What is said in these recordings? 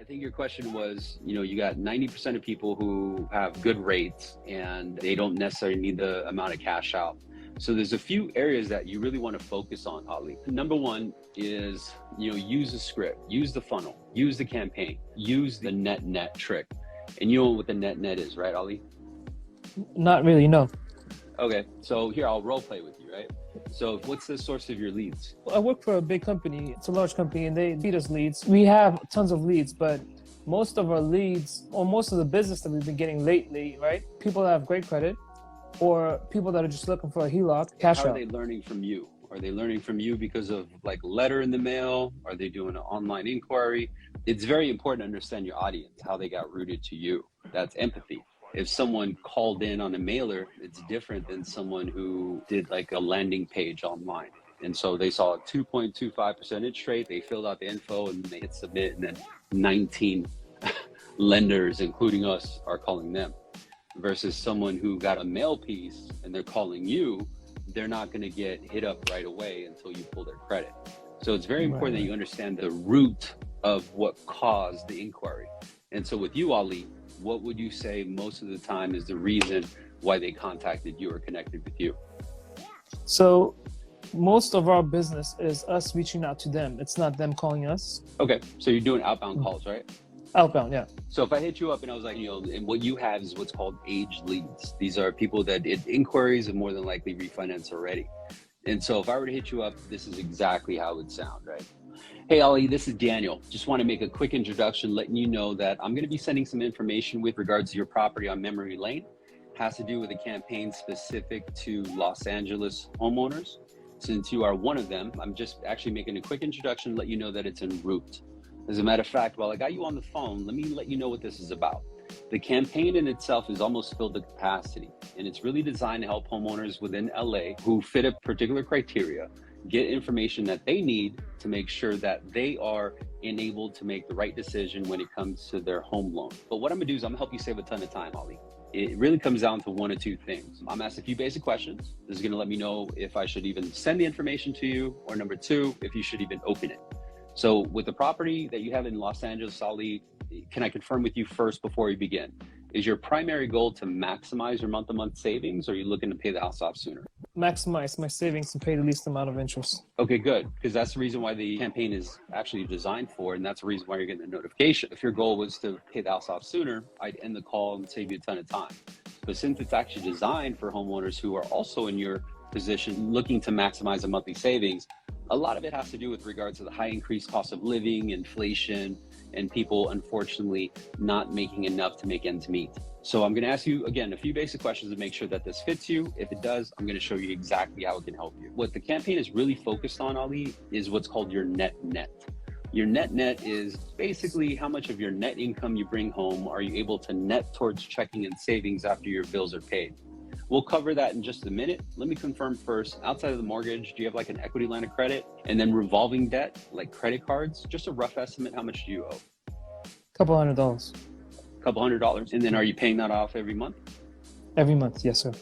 think your question was, you got 90% of people who have good rates and they don't necessarily need the amount of cash out. So there's a few areas that you really want to focus on, Ali. Number one is, use the script, use the funnel, use the campaign, use the net trick. And you know what the net is, right, Ali? Not really, no. Okay, so here, I'll role play with you, right? So what's the source of your leads? I work for a big company. It's a large company and they feed us leads. We have tons of leads, but most of our leads, or most of the business that we've been getting lately, right? People that have great credit or people that are just looking for a HELOC, cash out. How are they learning from you? Are they learning from you because of like a letter in the mail? Are they doing an online inquiry? It's very important to understand your audience, how they got rooted to you. That's empathy. If someone called in on a mailer, it's different than someone who did like a landing page online. And so they saw a 2.25% interest rate, they filled out the info and they hit submit, and then 19 lenders, including us, are calling them. Versus someone who got a mail piece and they're calling you, they're not going to get hit up right away until you pull their credit. So it's very important that you understand the root of what caused the inquiry. And so with you, Ali, what would you say most of the time is the reason why they contacted you or connected with you? So most of our business is us reaching out to them. It's not them calling us. Okay, so you're doing outbound calls, right? Outbound, yeah. So if I hit you up and I was like, and what you have is what's called aged leads. These are people that did inquiries and more than likely refinance already. And so if I were to hit you up, this is exactly how it would sound, right? Hey, Ali, this is Daniel. Just want to make a quick introduction, letting you know that I'm going to be sending some information with regards to your property on Memory Lane. It has to do with a campaign specific to Los Angeles homeowners. Since you are one of them, I'm just actually making a quick introduction, let you know that it's en route. As a matter of fact, while I got you on the phone, let me let you know what this is about. The campaign in itself is almost filled to capacity, and it's really designed to help homeowners within LA who fit a particular criteria get information that they need to make sure that they are enabled to make the right decision when it comes to their home loan. But what I'm gonna do is I'm gonna help you save a ton of time, Ali. It really comes down to one of two things. I'm asking a few basic questions. This is gonna let me know if I should even send the information to you, or number two, if you should even open it. So with the property that you have in Los Angeles, Ali, can I confirm with you first before we begin? Is your primary goal to maximize your month-to-month savings, or are you looking to pay the house off sooner? Maximize my savings and pay the least amount of interest. Okay, good. Because that's the reason why the campaign is actually designed for, and that's the reason why you're getting the notification. If your goal was to pay the house off sooner, I'd end the call and save you a ton of time. But since it's actually designed for homeowners who are also in your position looking to maximize a monthly savings, a lot of it has to do with regards to the high increased cost of living, inflation, and people unfortunately not making enough to make ends meet. So I'm going to ask you again a few basic questions to make sure that this fits you. If it does, I'm going to show you exactly how it can help you. What the campaign is really focused on, Ali, is what's called your net. Your net is basically how much of your net income you bring home are you able to net towards checking and savings after your bills are paid. We'll cover that in just a minute. Let me confirm first, outside of the mortgage, do you have like an equity line of credit and then revolving debt, like credit cards? Just a rough estimate, how much do you owe? $200. $200. And then are you paying that off every month? Every month, yes, sir.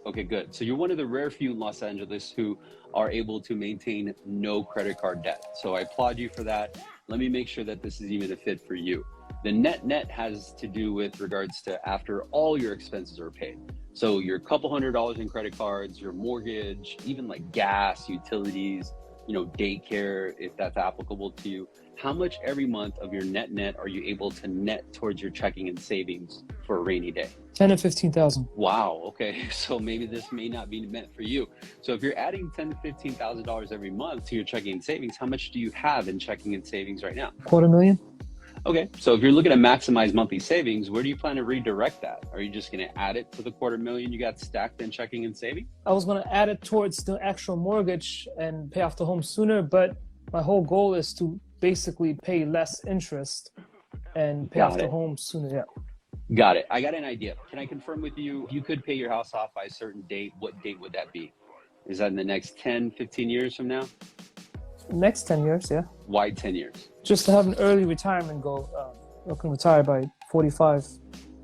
Okay, good. So you're one of the rare few in Los Angeles who are able to maintain no credit card debt. So I applaud you for that. Let me make sure that this is even a fit for you. The net has to do with regards to after all your expenses are paid. So your $200 in credit cards, your mortgage, even like gas, utilities, daycare, if that's applicable to you. How much every month of your net are you able to net towards your checking and savings for a rainy day? $10,000 to $15,000. Wow. Okay. So maybe this may not be meant for you. So if you're adding $10,000 to $15,000 every month to your checking and savings, how much do you have in checking and savings right now? $250,000. Okay, so if you're looking to maximize monthly savings, where do you plan to redirect that? Are you just going to add it to the $250,000 you got stacked in checking and saving? I was going to add it towards the actual mortgage and pay off the home sooner, but my whole goal is to basically pay less interest and pay off the home sooner. Yeah. Got it. I got an idea. Can I confirm with you, if you could pay your house off by a certain date, what date would that be? Is that in the next 10, 15 years from now? Next 10 years, yeah. Why 10 years? Just to have an early retirement goal. I can retire by 45.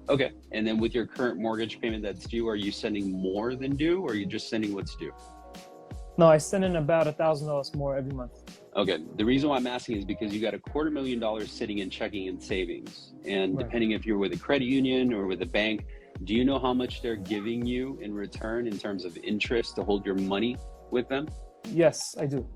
Okay. And then with your current mortgage payment that's due, are you sending more than due, or are you just sending what's due? No, I send in about $1,000 more every month. Okay. The reason why I'm asking is because you got $250,000 sitting in checking and savings. And Right. depending if you're with a credit union or with a bank, do you know how much they're giving you in return in terms of interest to hold your money with them? Yes, I do.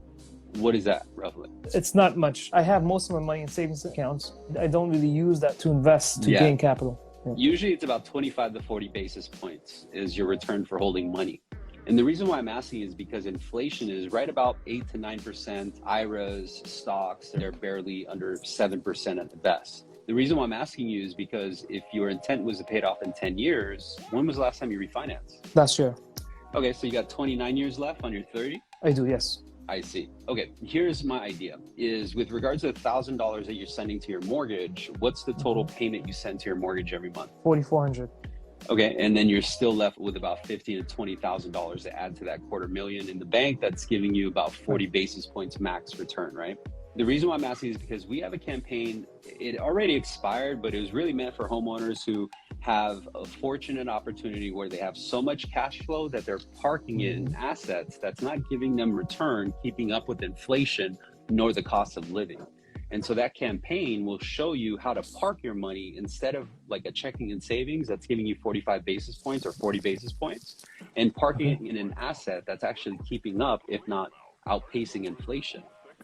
What is that roughly? It's not much. I have most of my money in savings accounts. I don't really use that to invest to Yeah. gain capital. Usually it's about 25 to 40 basis points is your return for holding money. And the reason why I'm asking is because inflation is right about 8 to 9%. IRAs, stocks, they're barely under 7% at the best. The reason why I'm asking you is because if your intent was to pay it off in 10 years, when was the last time you refinanced? Last year. Okay, so you got 29 years left on your 30? I do, yes. I see. Okay, here's my idea is with regards to $1,000 that you're sending to your mortgage, what's the total payment you send to your mortgage every month? $4,400. Okay, and then you're still left with about $15,000 to $20,000 to add to that $250,000 in the bank. That's giving you about 40 basis points max return, right? The reason why I'm asking is because we have a campaign, it already expired, but it was really meant for homeowners who have a fortunate opportunity where they have so much cash flow that they're parking it in assets that's not giving them return, keeping up with inflation, nor the cost of living. And so that campaign will show you how to park your money instead of like a checking and savings that's giving you 45 basis points or 40 basis points, and parking it in an asset that's actually keeping up, if not outpacing inflation.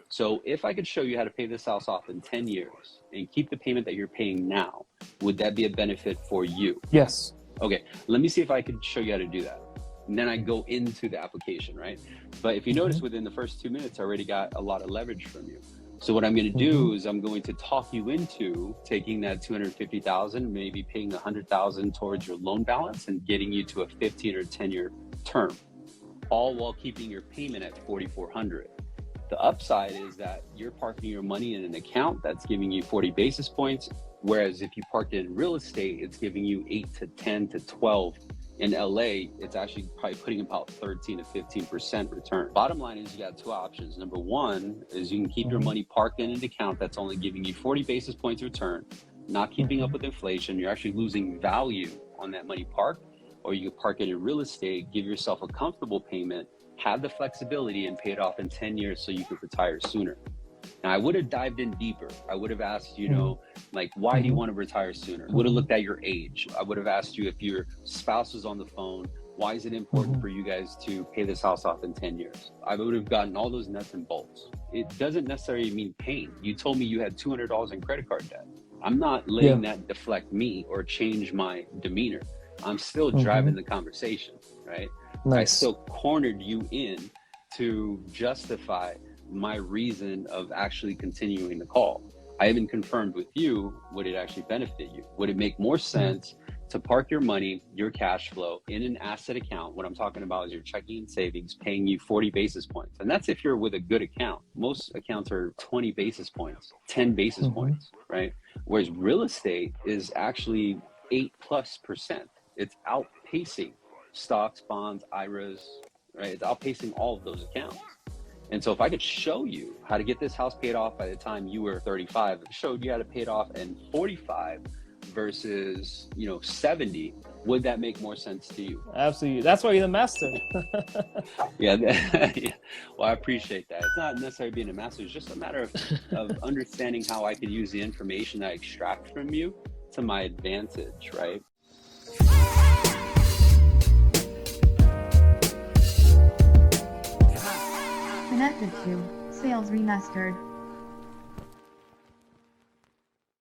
So if I could show you how to pay this house off in 10 years and keep the payment that you're paying now, would that be a benefit for you? Yes. Okay, let me see if I could show you how to do that. And then I go into the application, right? But if you notice within the first 2 minutes, I already got a lot of leverage from you. So what I'm going to do is I'm going to talk you into taking that $250,000, maybe paying $100,000 towards your loan balance and getting you to a 15 or 10-year term, all while keeping your payment at $4,400. The upside is that you're parking your money in an account that's giving you 40 basis points, whereas if you park it in real estate, it's giving you 8 to 10 to 12. In LA, it's actually probably putting about 13 to 15% return. Bottom line is you got two options. Number one is you can keep your money parked in an account that's only giving you 40 basis points return, not keeping up with inflation. You're actually losing value on that money parked, or you can park it in real estate, give yourself a comfortable payment, have the flexibility and pay it off in 10 years so you could retire sooner. Now, I would have dived in deeper. I would have asked, you know, like, why do you want to retire sooner? I would have looked at your age. I would have asked you if your spouse is on the phone, why is it important for you guys to pay this house off in 10 years? I would have gotten all those nuts and bolts. It doesn't necessarily mean pain. You told me you had $200 in credit card debt. I'm not letting that deflect me or change my demeanor. I'm still driving the conversation, right? Nice. I still cornered you in to justify my reason of actually continuing the call. I haven't confirmed with you, would it actually benefit you? Would it make more sense to park your money, your cash flow in an asset account? What I'm talking about is your checking and savings paying you 40 basis points. And that's if you're with a good account. Most accounts are 20 basis points, 10 basis points, right? Whereas real estate is actually 8+%. It's outpacing stocks, bonds, IRAs, right? It's outpacing all of those accounts. And so if I could show you how to get this house paid off by the time you were 35, showed you how to pay it off in 45 versus, 70, would that make more sense to you? Absolutely. That's why you're the master. Yeah. Well, I appreciate that. It's not necessarily being a master. It's just a matter of understanding how I could use the information I extract from you to my advantage, right? Connected to SalesRemastered.